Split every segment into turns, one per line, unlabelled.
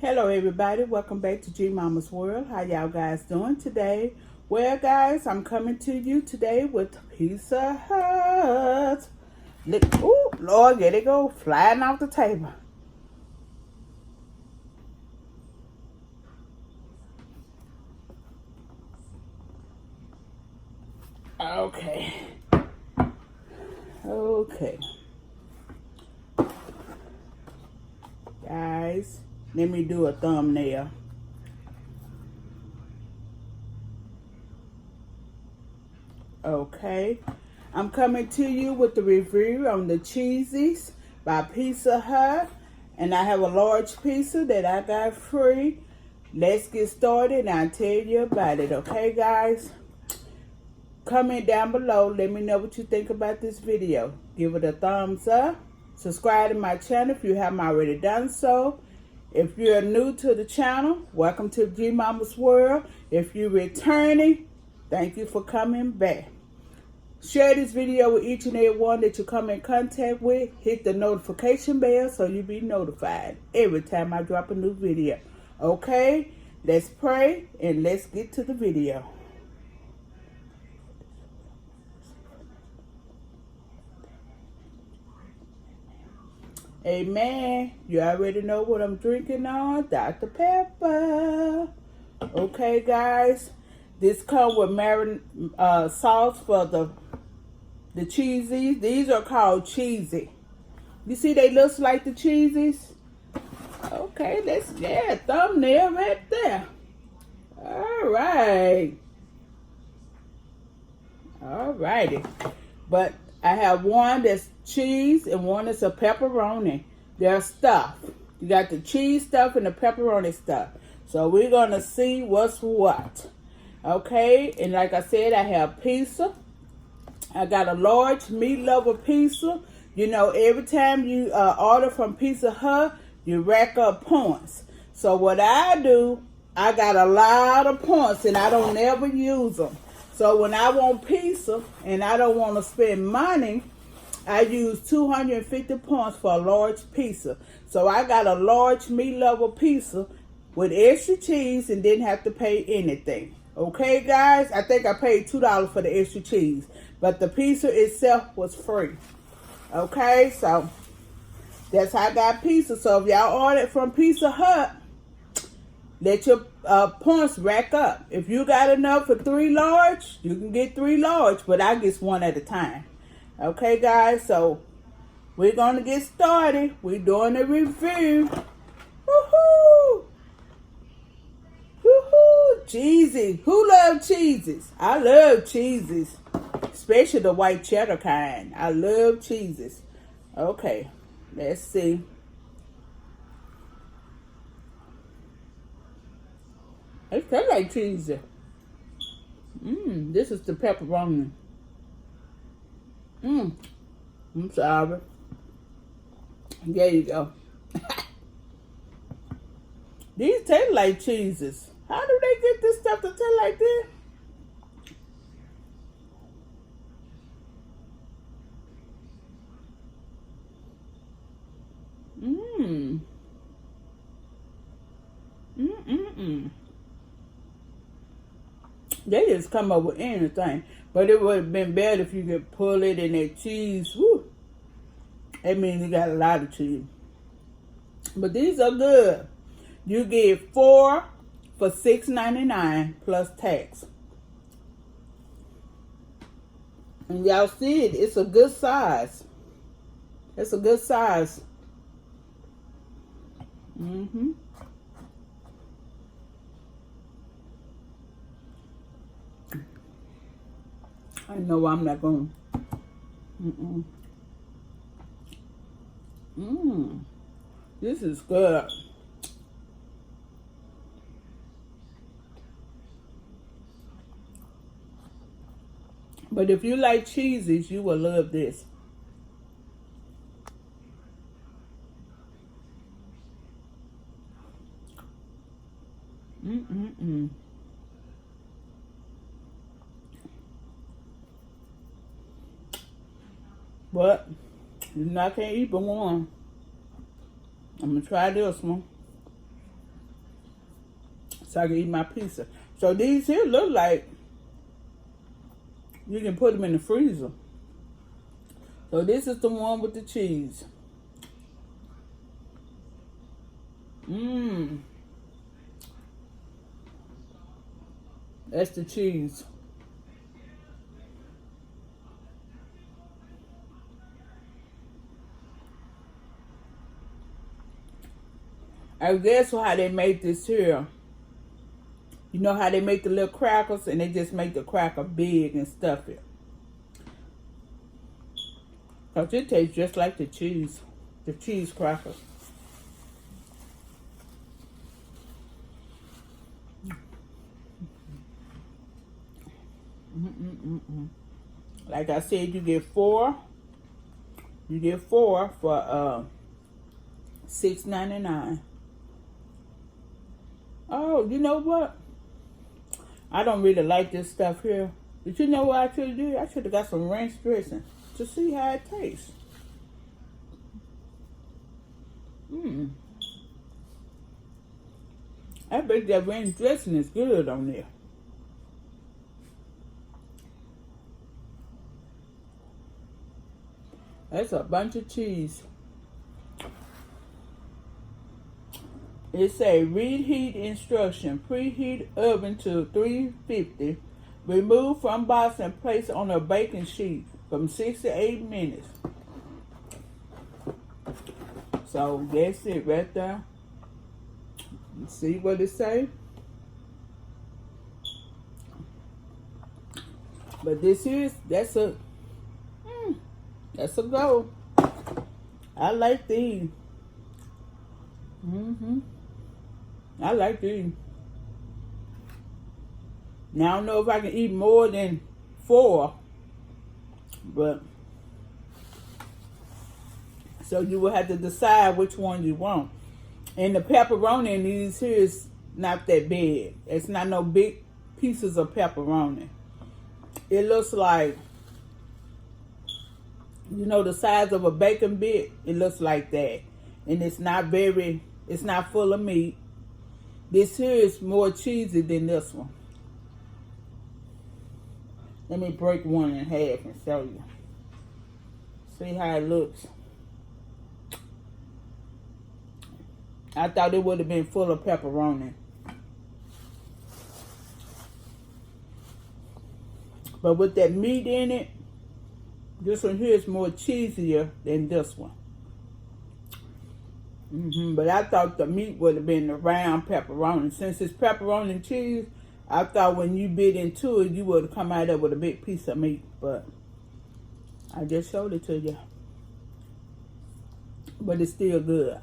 Hello everybody, welcome back to G Mama's World. How y'all guys doing today? Well guys, I'm coming to you today with Pizza Hut. Look, ooh, Lord, there they go, flying off the table. Okay. Guys, let me do a thumbnail. Okay, I'm coming to you with the review on the cheesies by Pizza Hut, and I have a large pizza that I got free. Let's get started and I'll tell you about it, okay guys? Comment down below, let me know what you think about this video. Give it a thumbs up. Subscribe to my channel if you haven't already done so. If you're new to the channel, welcome to G Mama's World. If you're returning, thank you for coming back. Share this video with each and every one that you come in contact with. Hit the notification bell so you'll be notified every time I drop a new video. Okay, let's pray and let's get to the video. Amen. You already know what I'm drinking on, Dr. Pepper. Okay, guys. This comes with sauce for the cheesies. These are called cheesy. You see they look like the cheesies? Okay, thumbnail right there. Alrighty. But I have one that's cheese and one is a pepperoni. They're stuffed. You got the cheese stuff and the pepperoni stuff. So we're going to see what's what. Okay, and like I said, I have pizza. I got a large meat lover pizza. You know, every time you order from Pizza Hut, you rack up points. So what I do, I got a lot of points and I don't never use them. So when I want pizza and I don't want to spend money, I use 250 points for a large pizza. So I got a large meat lover pizza with extra cheese and didn't have to pay anything. Okay, guys? I think I paid $2 for the extra cheese. But the pizza itself was free. Okay, so that's how I got pizza. So if y'all ordered from Pizza Hut, let your points rack up. If you got enough for 3 large, you can get 3 large, but I get one at a time. Okay, guys, so we're going to get started. We're doing a review. Woohoo! Woohoo! Cheesy. Who loves cheeses? I love cheeses, especially the white cheddar kind. I love cheeses. Okay, let's see. It tastes like cheese. This is the pepperoni. I'm sorry. There you go. These taste like cheeses. How do they get this stuff to taste like this? They just come up with anything. But it would have been better if you could pull it in that cheese. Woo. That means you got a lot of cheese. But these are good. You get 4 for $6.99 plus tax. And y'all see it. It's a good size. It's a good size. I know I'm not going to. This is good. But if you like cheeses, you will love this. But you know I can't eat but one. I'm gonna try this one. so I can eat my pizza. So these here look like you can put them in the freezer. So this is the one with the cheese. Mmm. That's the cheese. I guess how they make this here. You know how they make the little crackers and they just make the cracker big and stuff it. Because it tastes just like the cheese crackers. Like I said, you get four. You get four for $6.99. Oh, you know what? I don't really like this stuff here. But you know what I should have did? I should have got some ranch dressing to see how it tastes. I bet that ranch dressing is good on there. That's a bunch of cheese. It say reheat instruction. Preheat oven to 350. Remove from box and place on a baking sheet from 6 to 8 minutes. So that's it right there. Let's see what it say. But this is that's a go. I like these. I like these. Now I don't know if I can eat more than 4, but so you will have to decide which one you want. And the pepperoni in these here is not that big. It's not no big pieces of pepperoni. It looks like, you know, the size of a bacon bit. It looks like that. And it's not full of meat. This here is more cheesy than this one. Let me break one in half and show you. See how it looks. I thought it would have been full of pepperoni. But with that meat in it, this one here is more cheesier than this one. But I thought the meat would have been the round pepperoni. Since it's pepperoni and cheese, I thought when you bit into it, you would have come out of with a big piece of meat. But I just showed it to you. But it's still good.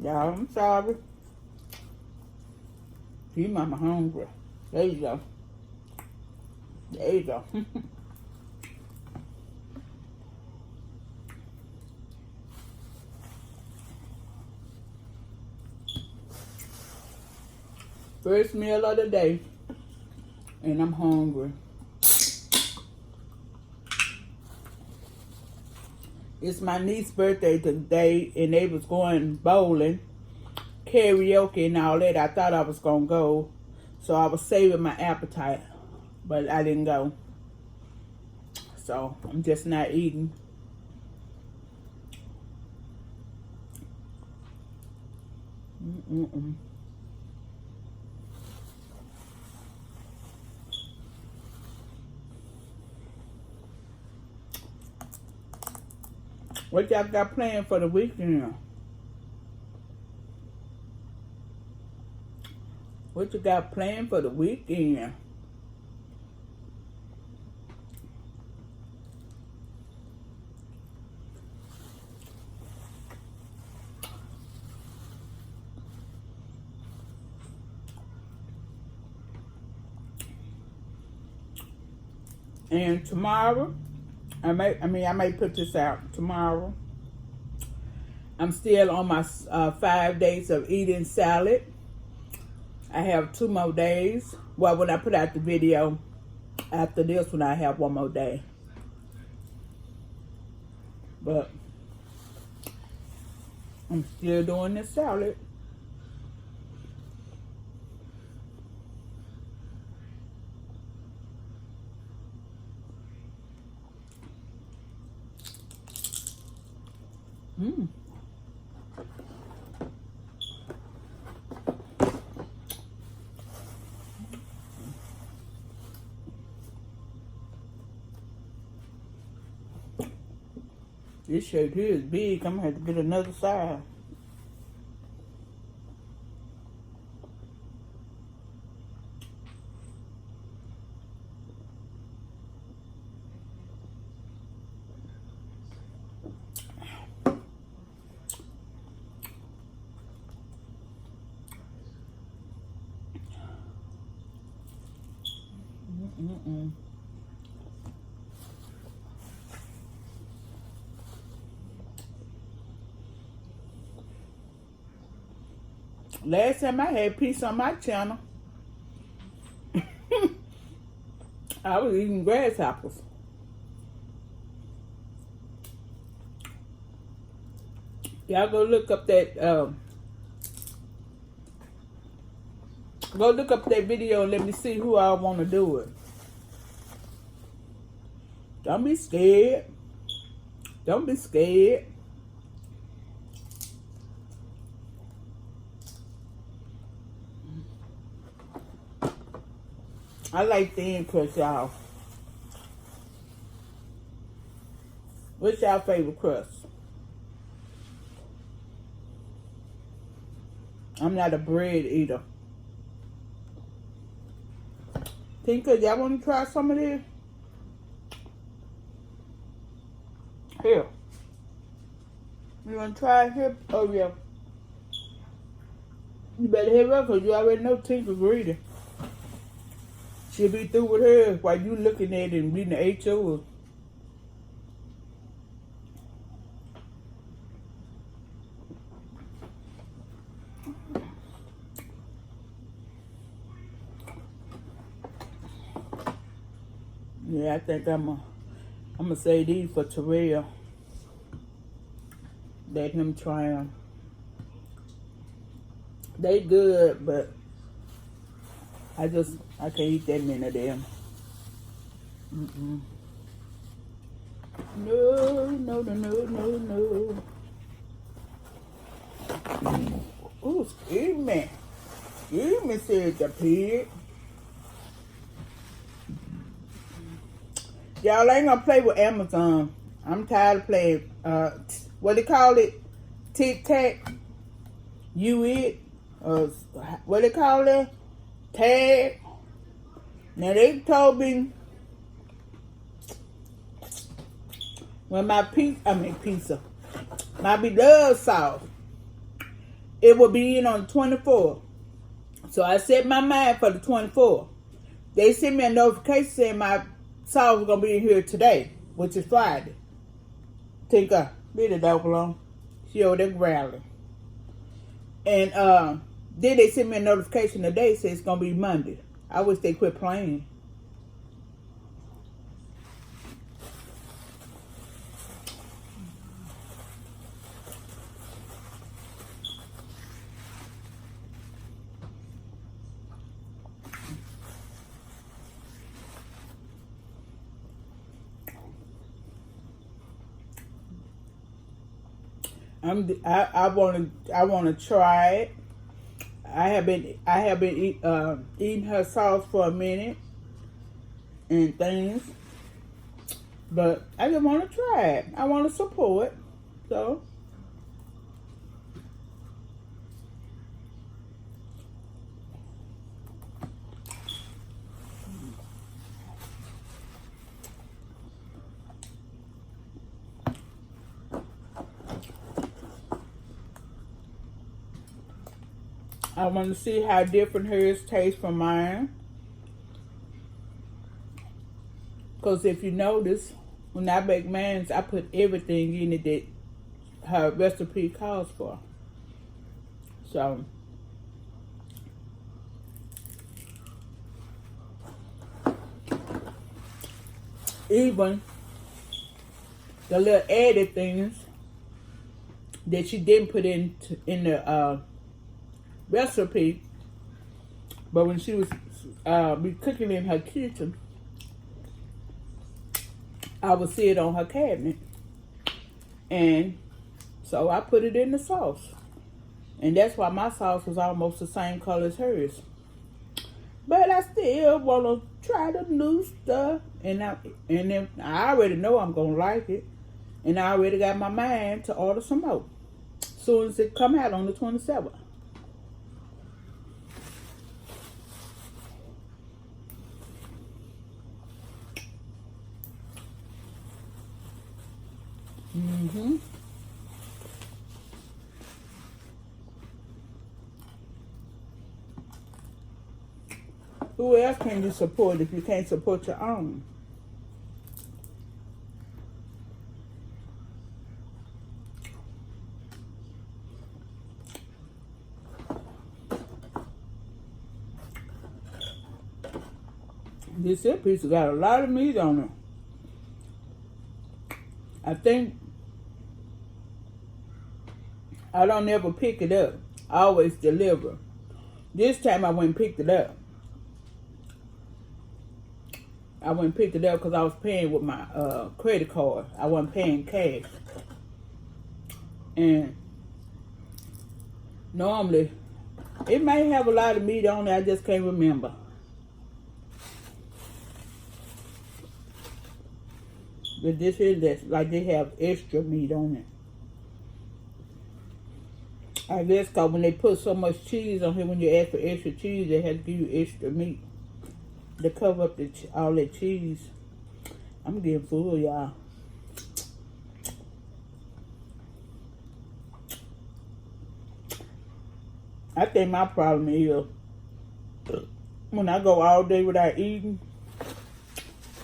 Y'all, I'm sorry. You mama hungry. There you go. There you go. First meal of the day, and I'm hungry. It's my niece's birthday today, and they was going bowling, karaoke, and all that. I thought I was gonna go, so I was saving my appetite, but I didn't go. So I'm just not eating. What y'all got planned for the weekend? What you got planned for the weekend? And tomorrow, I may put this out tomorrow. I'm still on my 5 days of eating salad. I have 2 more days. Well, when I put out the video, after this one, I have 1 more day. But I'm still doing this salad. Mmm. This shirt here is big. I'm gonna have to get another size. Last time I had peace on my channel, I was eating grasshoppers. Y'all go look up that video and let me see who I want to do it. Don't be scared. Don't be scared. I like thin crust, y'all. What's y'all favorite crust? I'm not a bread eater. Tinker, y'all want to try some of this? Here. You want to try it here? Oh, yeah. You better hit her because you already know Tinker's greedy. She'll be through with her while you looking at it and reading the HO. Yeah, I think I'm gonna say these for Terrell. Let him try them. They good, but I can't eat that many of them. No, no, no, no, no, no. Ooh, excuse me. Excuse me, said the pig. Y'all ain't gonna play with Amazon. I'm tired of playing, what they call it? Tic-tac? You it? What they call it? Tag. Now they told me when my pizza, my beloved sauce, it will be in on the 24th. So I set my mind for the 24th. They sent me a notification saying my sauce was gonna be in here today, which is Friday. Tinker, leave the dog alone. She over there growling. And then they sent me a notification today says it's gonna be Monday. I wish they quit playing. I want to try it. I have been eating her sauce for a minute and things, but I just want to try it. I want to support, so. I want to see how different hers tastes from mine. Because if you notice, when I bake mine, I put everything in it that her recipe calls for. So, even the little added things that she didn't put in the recipe. But when she was be cooking in her kitchen, I would see it on her cabinet. And so I put it in the sauce. And that's why my sauce was almost the same color as hers. But I still want to try the new stuff. And then I already know I'm going to like it. And I already got my mind to order some more. As soon as it come out on the 27th. Mm-hmm. Who else can you support if you can't support your own? This here pizza got a lot of meat on it. I think I don't ever pick it up. I always deliver. This time I went and picked it up. I went and picked it up because I was paying with my credit card. I wasn't paying cash. And normally, it may have a lot of meat on it. I just can't remember. But this is like they have extra meat on it. I guess because when they put so much cheese on here, when you ask for extra cheese, they have to give you extra meat to cover up all that cheese. I'm getting full, y'all. I think my problem is when I go all day without eating,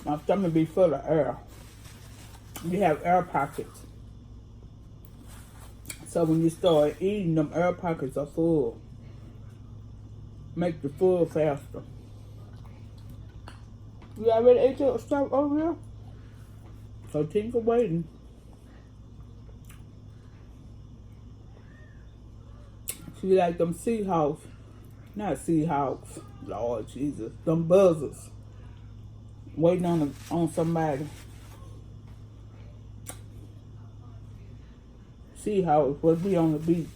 my stomach be full of air. You have air pockets. So when you start eating, them air pockets are full. Make the full faster. You already ate your stuff over here? So Tinker waiting. She like them Seahawks. Not Seahawks. Lord Jesus. Them buzzers. Waiting on somebody. Seahawks will be on the beach.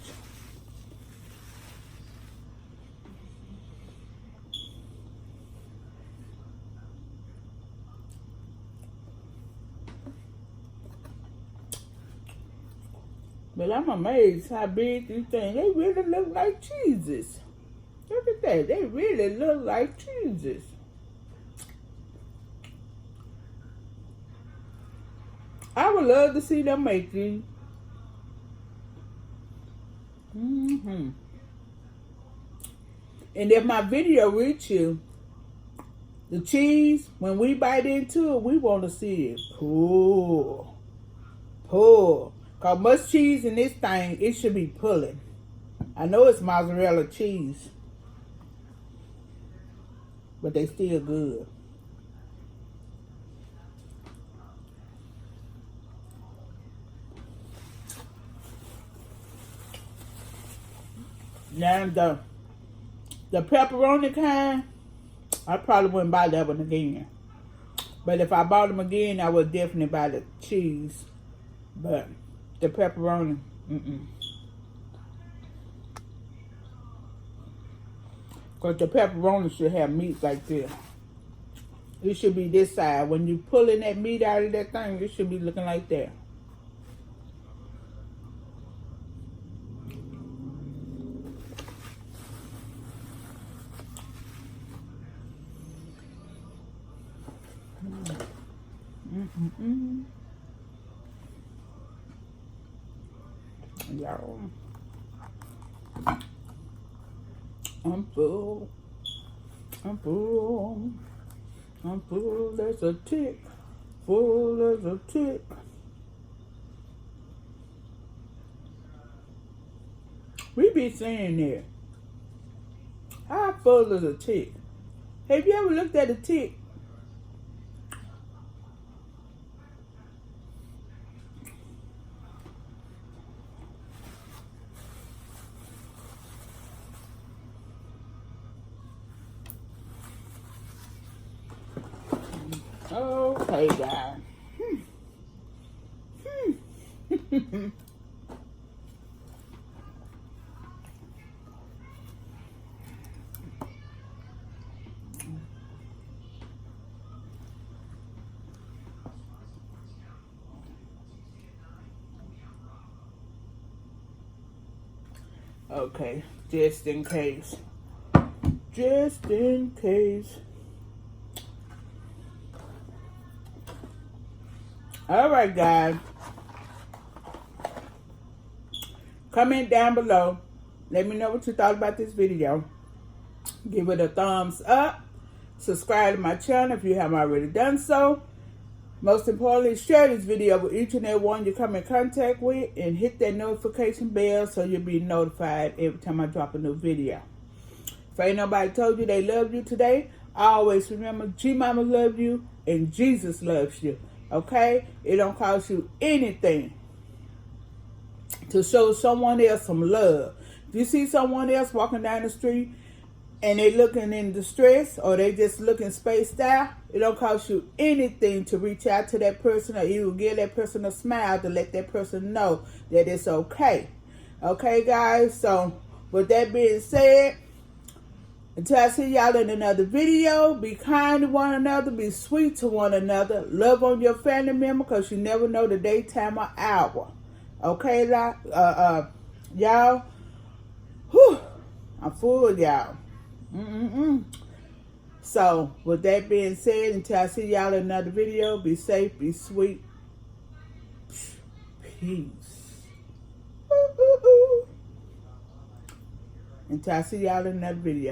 But I'm amazed how big these things, they really look like cheeses. Look at that, they really look like cheeses. I would love to see them make these. And if my video reach you, the cheese, when we bite into it, we want to see it pull. Pull. Because much cheese in this thing, it should be pulling. I know it's mozzarella cheese, but they still good. Now the pepperoni kind, I probably wouldn't buy that one again. But if I bought them again, I would definitely buy the cheese. But the pepperoni, Because the pepperoni should have meat like this. It should be this side. When you pulling that meat out of that thing, it should be looking like that. Y'all, I'm full. I'm full. I'm full as a tick. Full as a tick. We be saying that. How full is a tick? Have you ever looked at a tick? Okay, guys. Okay, just in case. Just in case. Alright, guys. Comment down below. Let me know what you thought about this video. Give it a thumbs up. Subscribe to my channel if you haven't already done so. Most importantly, share this video with each and every one you come in contact with, and hit that notification bell so you'll be notified every time I drop a new video. If ain't nobody told you they love you today, always remember G-Mama loves you and Jesus loves you. Okay? It don't cost you anything to show someone else some love. If you see someone else walking down the street and they looking in distress, or they just looking spaced out, it don't cost you anything to reach out to that person, or you will give that person a smile to let that person know that it's okay. Okay, guys? So, with that being said, until I see y'all in another video, be kind to one another, be sweet to one another, love on your family member, because you never know the day, time, or hour. Okay, y'all? Whew, I'm full of y'all. So, with that being said, until I see y'all in another video, be safe, be sweet. Peace. Until I see y'all in another video.